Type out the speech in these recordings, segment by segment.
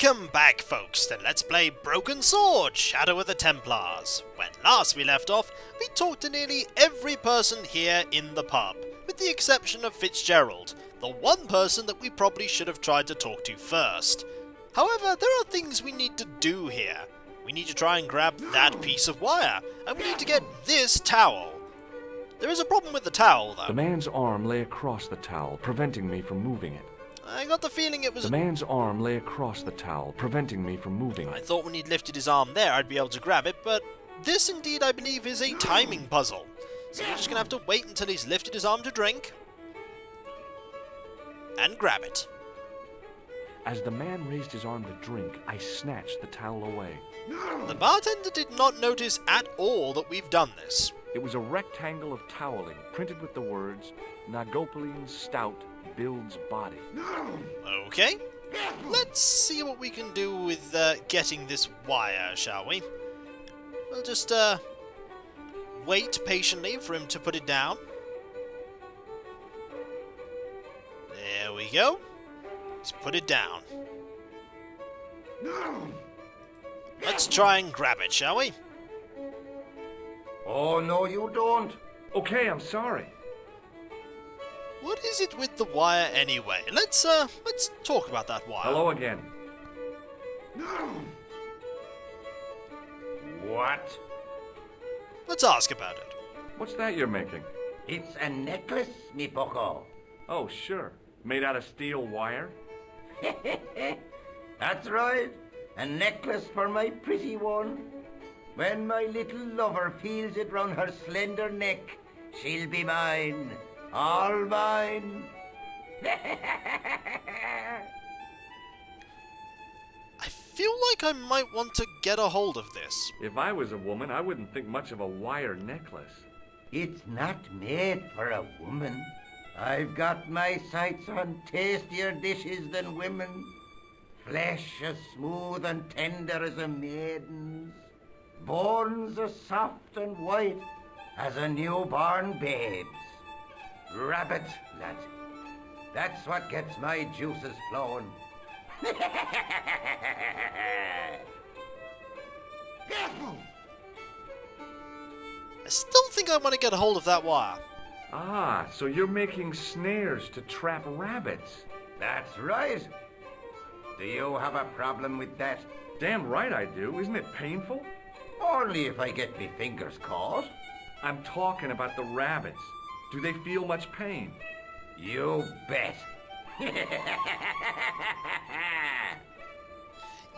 Welcome back, folks, to Let's Play Broken Sword, Shadow of the Templars. When last we left off, we talked to nearly every person here in the pub, with the exception of Fitzgerald, the one person that we probably should have tried to talk to first. However, there are things we need to do here. We need to try and grab that piece of wire, and we need to get this towel. There is a problem with the towel, though. The man's arm lay across the towel, preventing me from moving it. I got the feeling it was... The man's arm lay across the towel, preventing me from moving it. I thought when he'd lifted his arm there I'd be able to grab it, but this indeed I believe is a timing puzzle. So we're just going to have to wait until he's lifted his arm to drink. And grab it. As the man raised his arm to drink, I snatched the towel away. The bartender did not notice at all that we've done this. It was a rectangle of toweling, printed with the words, Nagopaline Stout builds body. Okay. Let's see what we can do with getting this wire, shall we? We'll just wait patiently for him to put it down. There we go. He's put it down. Let's try and grab it, shall we? Oh, no, you don't. Okay, I'm sorry. What is it with the wire anyway? Let's talk about that wire. Hello again. What? Let's ask about it. What's that you're making? It's a necklace, me bucko. Oh, sure. Made out of steel wire? That's right. A necklace for my pretty one. When my little lover feels it round her slender neck, she'll be mine. All mine. I feel like I might want to get a hold of this. If I was a woman, I wouldn't think much of a wire necklace. It's not made for a woman. I've got my sights on tastier dishes than women. Flesh as smooth and tender as a maiden's. Bones as soft and white as a newborn babe's. Rabbit, lad. That's what gets my juices flowing. I still think I want to get a hold of that wire. Ah, so you're making snares to trap rabbits. That's right. Do you have a problem with that? Damn right I do. Isn't it painful? Only if I get me fingers caught. I'm talking about the rabbits. Do they feel much pain? You bet.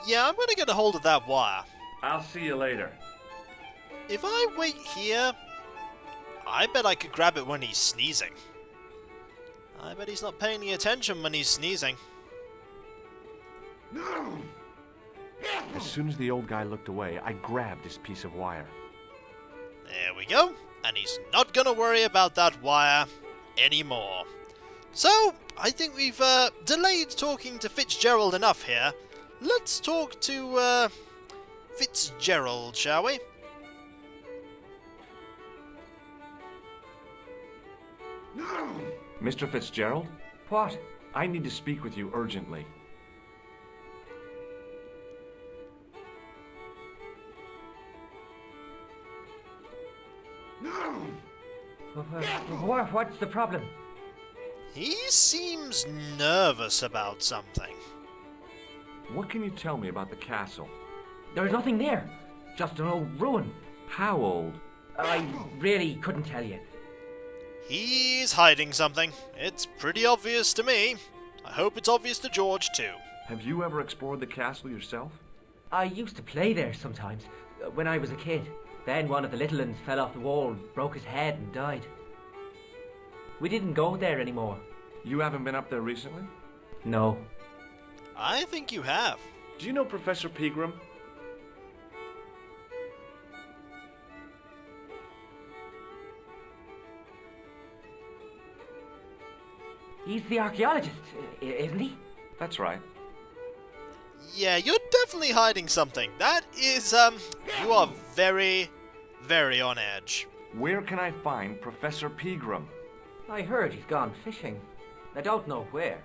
Yeah, I'm going to get a hold of that wire. I'll see you later. If I wait here, I bet I could grab it when he's sneezing. I bet he's not paying any attention when he's sneezing. As soon as the old guy looked away, I grabbed this piece of wire. There we go. And he's not going to worry about that wire anymore. So, I think we've delayed talking to Fitzgerald enough here. Let's talk to Fitzgerald, shall we? Mr. Fitzgerald? What? I need to speak with you urgently. What's the problem? He seems nervous about something. What can you tell me about the castle? There's nothing there. Just an old ruin. How old? I really couldn't tell you. He's hiding something. It's pretty obvious to me. I hope it's obvious to George too. Have you ever explored the castle yourself? I used to play there sometimes, when I was a kid. Then one of the little ones fell off the wall, broke his head and died. We didn't go there anymore. You haven't been up there recently? No. I think you have. Do you know Professor Peagram? He's the archaeologist, isn't he? That's right. Yeah, you're definitely hiding something. That is, you are very, very on edge. Where can I find Professor Peagram? I heard he's gone fishing. I don't know where.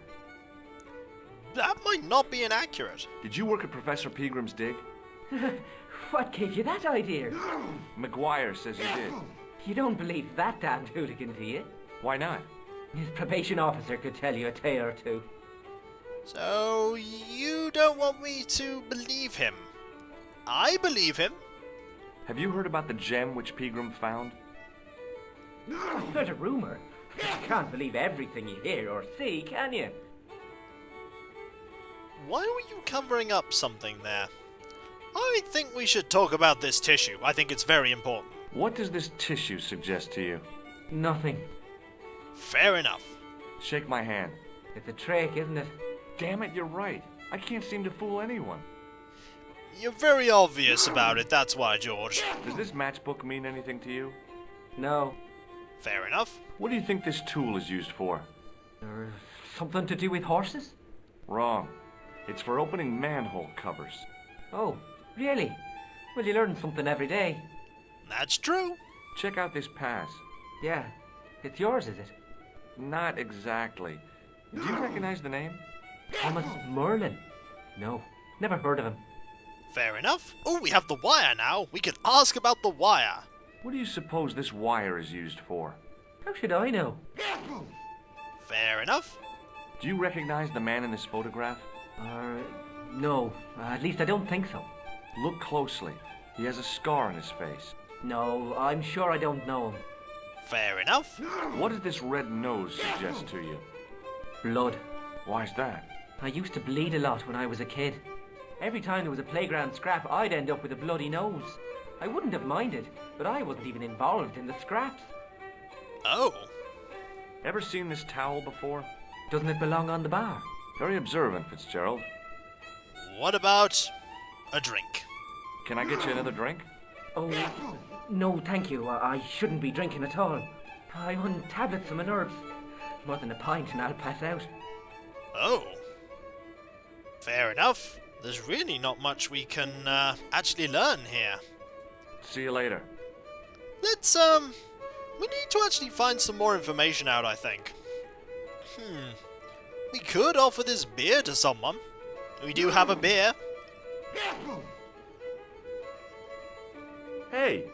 that might not be inaccurate. Did you work at Professor Peagram's dig? What gave you that idea? McGuire says you did. You don't believe that damned hooligan, do you? Why not? His probation officer could tell you a tale or two. So, you don't want me to believe him? I believe him. Have you heard about the gem which Peagram found? I've heard a rumour. But you can't believe everything you hear or see, can you? Why were you covering up something there? I think we should talk about this tissue. I think it's very important. What does this tissue suggest to you? Nothing. Fair enough. Shake my hand. It's a trick, isn't it? Damn it, you're right. I can't seem to fool anyone. You're very obvious about it, that's why, George. Does this matchbook mean anything to you? No. Fair enough. What do you think this tool is used for? Something to do with horses? Wrong. It's for opening manhole covers. Oh, really? Well, you learn something every day. That's true. Check out this pass. Yeah. It's yours, is it? Not exactly. Do you recognize the name? Thomas Merlin? No. Never heard of him. Fair enough. Oh, we have the wire now. We can ask about the wire. What do you suppose this wire is used for? How should I know? Fair enough. Do you recognize the man in this photograph? No. At least I don't think so. Look closely. He has a scar on his face. No, I'm sure I don't know him. Fair enough. What does this red nose suggest to you? Blood. Why's that? I used to bleed a lot when I was a kid. Every time there was a playground scrap, I'd end up with a bloody nose. I wouldn't have minded, but I wasn't even involved in the scraps. Oh. Ever seen this towel before? Doesn't it belong on the bar? Very observant, Fitzgerald. What about a drink? Can I get you another drink? Oh, no, thank you. I shouldn't be drinking at all. I'm on tablets for my nerves. More than a pint and I'll pass out. Oh. Fair enough. There's really not much we can actually learn here. See you later. Let's, we need to actually find some more information out, I think. We could offer this beer to someone. We do have a beer. Hey!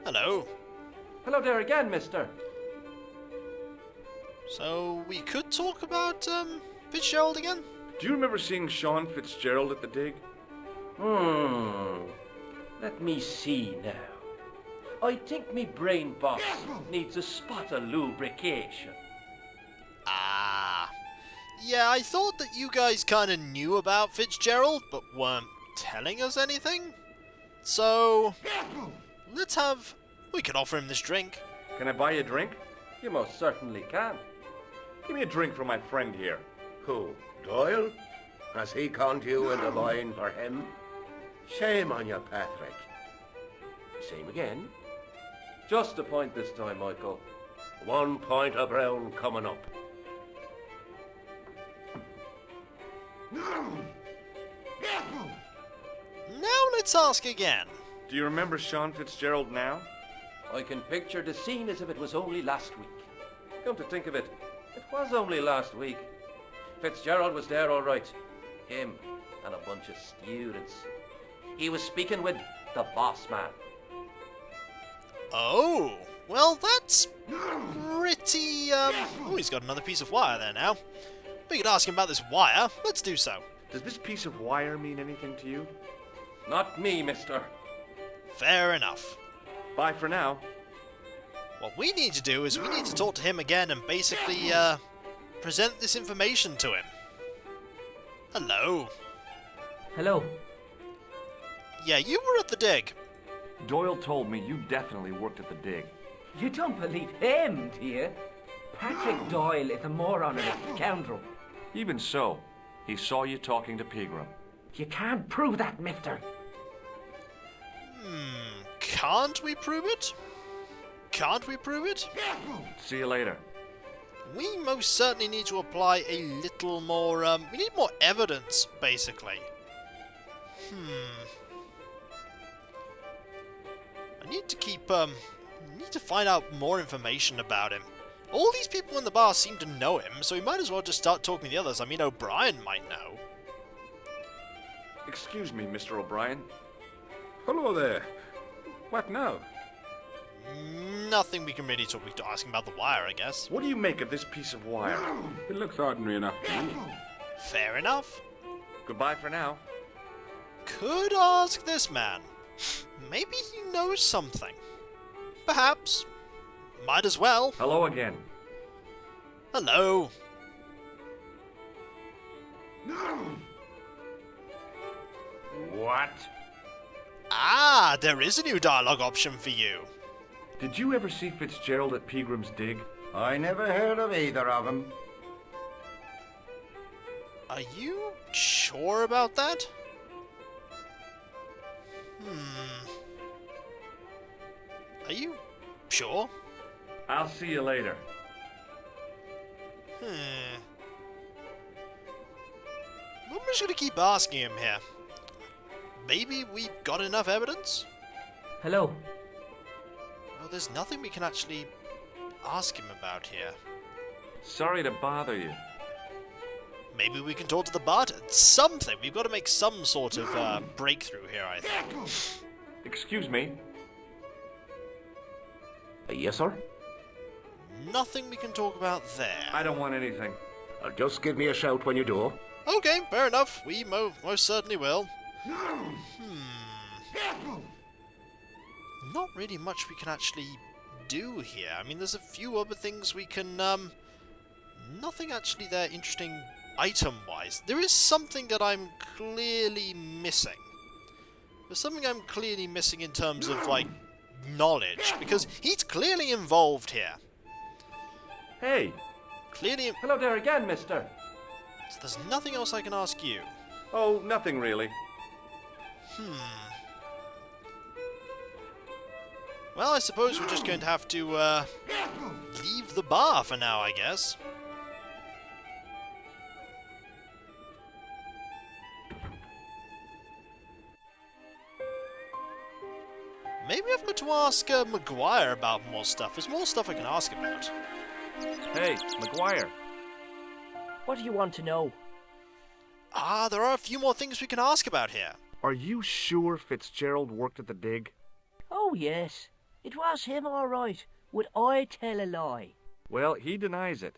Hello. Hello there again, mister. So, we could talk about, Fitzgerald again? Do you remember seeing Sean Fitzgerald at the dig? Let me see now. I think me brain box needs a spot of lubrication. Ah. Yeah, I thought that you guys kinda knew about Fitzgerald, but weren't telling us anything. So, we could offer him this drink. Can I buy you a drink? You most certainly can. Give me a drink for my friend here. Who? Doyle? Has he conned you into buying for him? Shame on you, Patrick. Same again. Just a point this time, Michael. 1 point of brown coming up. Now let's ask again. Do you remember Sean Fitzgerald now? I can picture the scene as if it was only last week. Come to think of it, it was only last week. Fitzgerald was there all right. Him and a bunch of students. He was speaking with the boss man. Oh, well that's pretty, oh, he's got another piece of wire there now. We could ask him about this wire. Let's do so. Does this piece of wire mean anything to you? Not me, mister. Fair enough. Bye for now. What we need to do is we need to talk to him again and basically, present this information to him. Hello. Hello. Yeah, you were at the dig. Doyle told me you definitely worked at the dig. You don't believe him, do you? Patrick Doyle is a moron and a scoundrel. Even so, he saw you talking to Peagram. You can't prove that, mister. Can't we prove it? Can't we prove it? See you later. We most certainly need to apply a little more, we need more evidence, basically. I need to keep, need to find out more information about him. All these people in the bar seem to know him, so we might as well just start talking to the others. I mean, O'Brien might know. Excuse me, Mr. O'Brien. Hello there. What now? Nothing we can really talk. We can ask him about the wire, I guess. What do you make of this piece of wire? It looks ordinary enough to me. Fair enough. Goodbye for now. Could ask this man. Maybe he knows something. Perhaps. Might as well. Hello again. Hello. What? Ah, there is a new dialogue option for you. Did you ever see Fitzgerald at Peagram's dig? I never heard of either of them. Are you sure about that? Are you sure? I'll see you later. I'm just gonna keep asking him here. Maybe we've got enough evidence? Hello. Well, there's nothing we can actually ask him about here. Sorry to bother you. Maybe we can talk to the bartender. Something. We've got to make some sort of breakthrough here, I think. Excuse me. Yes, sir? Nothing we can talk about there. I don't want anything. Just give me a shout when you do. Okay, fair enough. We most certainly will. Not really much we can actually do here. I mean, there's a few other things we can... nothing actually there interesting item-wise. There is something that I'm clearly missing. There's something I'm clearly missing in terms of, like, knowledge. Because he's clearly involved here. Hey! Clearly... Hello there again, mister. So there's nothing else I can ask you. Oh, nothing really. Well, I suppose we're just going to have to, leave the bar for now, I guess. Maybe I've got to ask Maguire about more stuff. There's more stuff I can ask about. Hey, McGuire. What do you want to know? Ah, there are a few more things we can ask about here. Are you sure Fitzgerald worked at the dig? Oh, yes. It was him, all right. Would I tell a lie? Well, he denies it.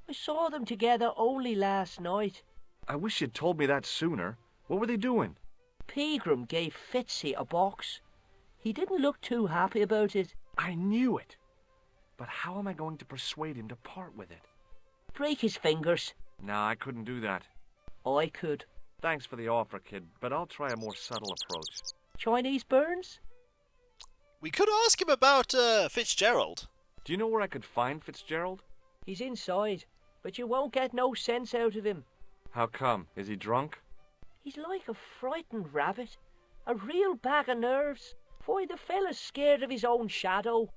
I saw them together only last night. I wish you'd told me that sooner. What were they doing? Peagram gave Fitzy a box. He didn't look too happy about it. I knew it. But how am I going to persuade him to part with it? Break his fingers. No, I couldn't do that. I could. Thanks for the offer, kid, but I'll try a more subtle approach. Chinese burns? We could ask him about Fitzgerald. Do you know where I could find Fitzgerald? He's inside, but you won't get no sense out of him. How come? Is he drunk? He's like a frightened rabbit. A real bag of nerves. Why, the fella's scared of his own shadow.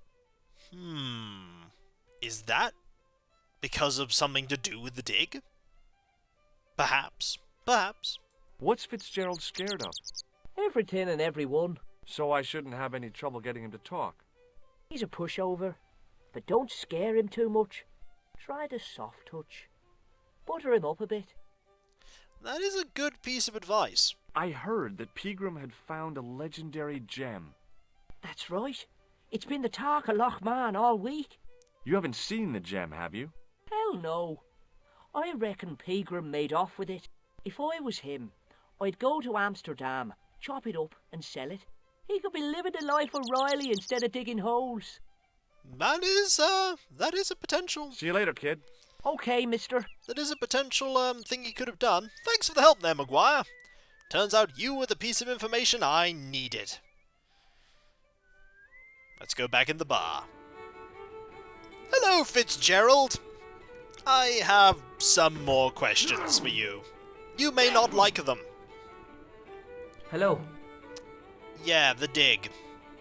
Is that because of something to do with the dig? Perhaps. Perhaps. What's Fitzgerald scared of? Everything and everyone. So I shouldn't have any trouble getting him to talk. He's a pushover, but don't scare him too much. Try the soft touch. Butter him up a bit. That is a good piece of advice. I heard that Peagram had found a legendary gem. That's right. It's been the talk of Lochman all week. You haven't seen the gem, have you? Hell no. I reckon Peagram made off with it. If I was him, I'd go to Amsterdam, chop it up and sell it. He could be living the life of Riley instead of digging holes. That is a potential. See you later, kid. Okay, mister. That is a potential thing he could have done. Thanks for the help there, Maguire. Turns out you were the piece of information I needed. Let's go back in the bar. Hello, Fitzgerald. I have some more questions for you. You may not like them. Hello. Yeah, the dig.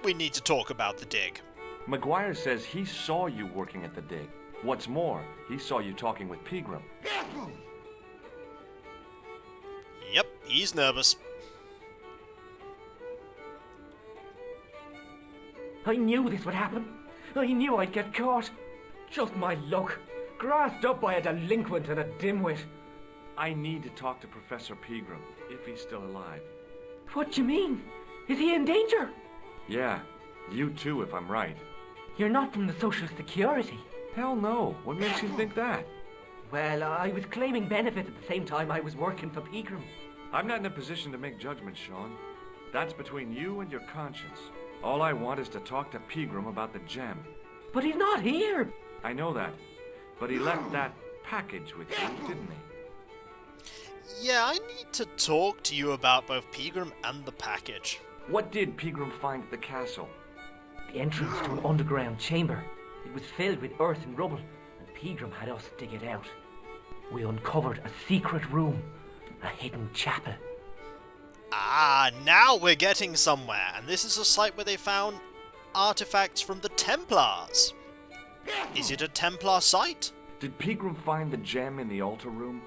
We need to talk about the dig. McGuire says he saw you working at the dig. What's more, he saw you talking with Peagram. Yep, he's nervous. I knew this would happen. I knew I'd get caught. Just my luck. Grassed up by a delinquent and a dimwit. I need to talk to Professor Peagram, if he's still alive. What do you mean? Is he in danger? Yeah, you too, if I'm right. You're not from the Social Security. Hell no. What makes you think that? Well, I was claiming benefit at the same time I was working for Peagram. I'm not in a position to make judgments, Sean. That's between you and your conscience. All I want is to talk to Peagram about the gem. But he's not here. I know that. But he left that package with you, didn't he? Yeah, I need to talk to you about both Peagram and the package. What did Peagram find at the castle? The entrance to an underground chamber. It was filled with earth and rubble, and Peagram had us dig it out. We uncovered a secret room, a hidden chapel. Ah, now we're getting somewhere, and this is a site where they found artifacts from the Templars. Is it a Templar site? Did Peagram find the gem in the altar room?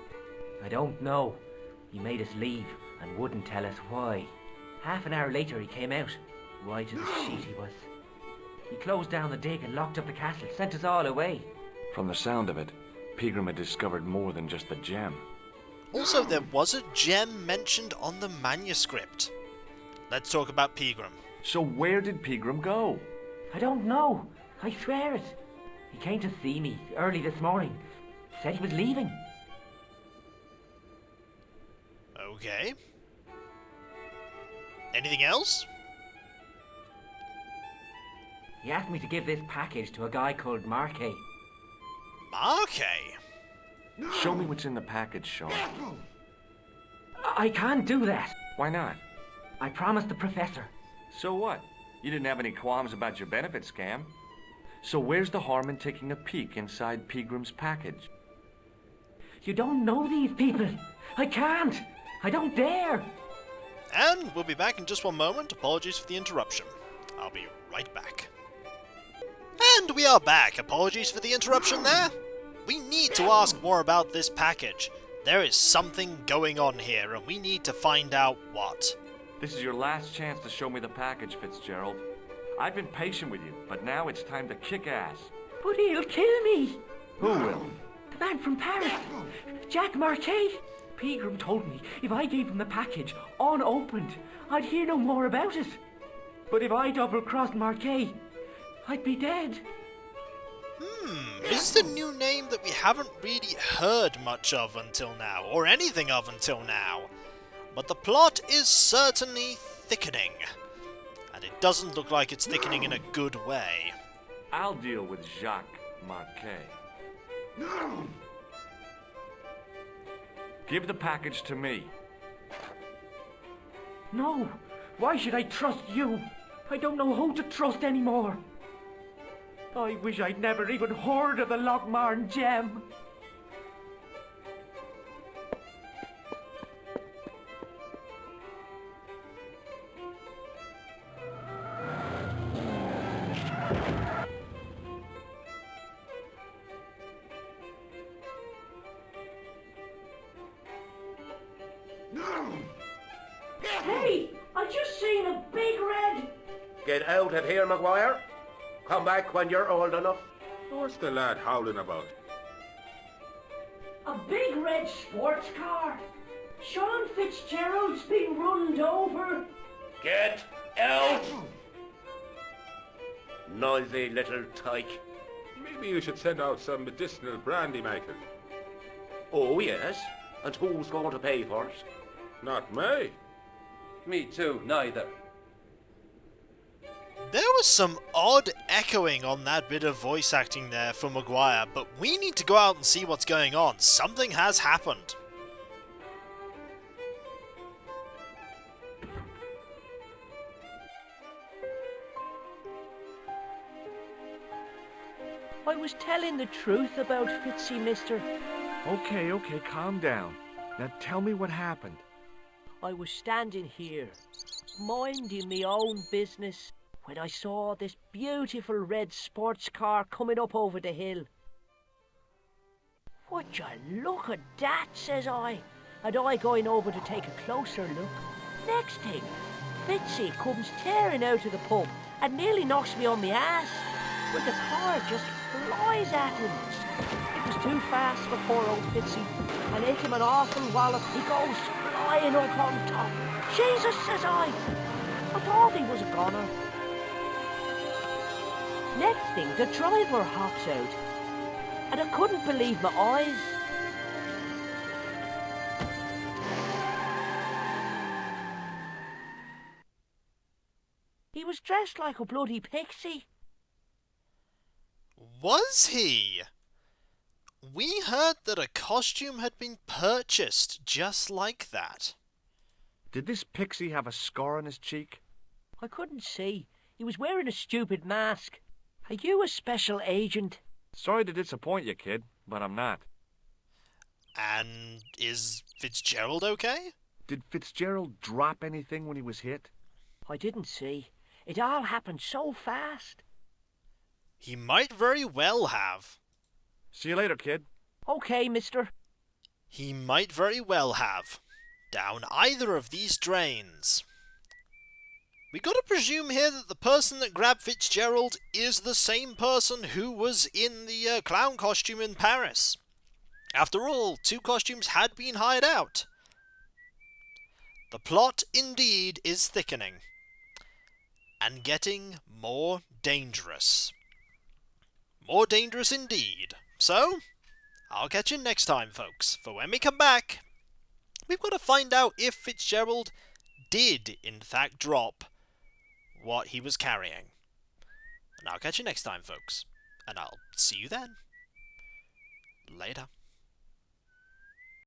I don't know. He made us leave and wouldn't tell us why. Half an hour later he came out, white as a sheet he was. He closed down the dig and locked up the castle, sent us all away. From the sound of it, Peagram had discovered more than just the gem. Also, there was a gem mentioned on the manuscript. Let's talk about Peagram. So where did Peagram go? I don't know. I swear it. He came to see me early this morning. Said he was leaving. Okay. Anything else? He asked me to give this package to a guy called Marquet. Marquet? Show me what's in the package, Sean. I can't do that. Why not? I promised the professor. So what? You didn't have any qualms about your benefit scam. So where's the harm in taking a peek inside Peagram's package? You don't know these people. I can't. I don't dare. And we'll be back in just one moment. Apologies for the interruption. I'll be right back. And we are back. Apologies for the interruption there. We need to ask more about this package. There is something going on here, and we need to find out what. This is your last chance to show me the package, Fitzgerald. I've been patient with you, but now it's time to kick ass. But he'll kill me. Who will? The man from Paris. Jack Marquet. Peagram told me if I gave him the package unopened, I'd hear no more about it. But if I double-crossed Marquet, I'd be dead. This is a new name that we haven't really heard much of until now, or anything of until now. But the plot is certainly thickening. And it doesn't look like it's thickening in a good way. I'll deal with Jacques Marquet. Give the package to me. No. Why should I trust you? I don't know who to trust anymore. I wish I'd never even heard of the Lochmarn gem. Hey! I just seen a big red... Get out of here, Maguire. Come back when you're old enough. What's the lad howling about? A big red sports car. Sean Fitzgerald's been runned over. Get out! Noisy little tyke. Maybe you should send out some medicinal brandy maker. Oh, yes. And who's going to pay for it? Not me. Me too, neither. There was some odd echoing on that bit of voice acting there for Maguire, but we need to go out and see what's going on. Something has happened. I was telling the truth about Fitzy, mister. Okay, calm down. Now tell me what happened. I was standing here, minding my own business, when I saw this beautiful red sports car coming up over the hill. Would you look at that, says I, and I going over to take a closer look. Next thing, Fitzy comes tearing out of the pub and nearly knocks me on my ass, with the car just flies at him. It was too fast for poor old Fitzy, and hit him an awful wallop. He goes flying up on top. Jesus, says I thought he was a goner. Next thing, the driver hops out, and I couldn't believe my eyes. He was dressed like a bloody pixie. Was he? We heard that a costume had been purchased just like that. Did this pixie have a scar on his cheek? I couldn't see. He was wearing a stupid mask. Are you a special agent? Sorry to disappoint you, kid, but I'm not. And is Fitzgerald okay? Did Fitzgerald drop anything when he was hit? I didn't see. It all happened so fast. He might very well have. See you later, kid. Okay, mister. He might very well have. Down either of these drains. We gotta presume here that the person that grabbed Fitzgerald is the same person who was in the clown costume in Paris. After all, 2 costumes had been hired out. The plot indeed is thickening. And getting more dangerous. More dangerous indeed. So, I'll catch you next time, folks, for when we come back, we've got to find out if Fitzgerald did, in fact, drop what he was carrying. And I'll catch you next time, folks, and I'll see you then. Later.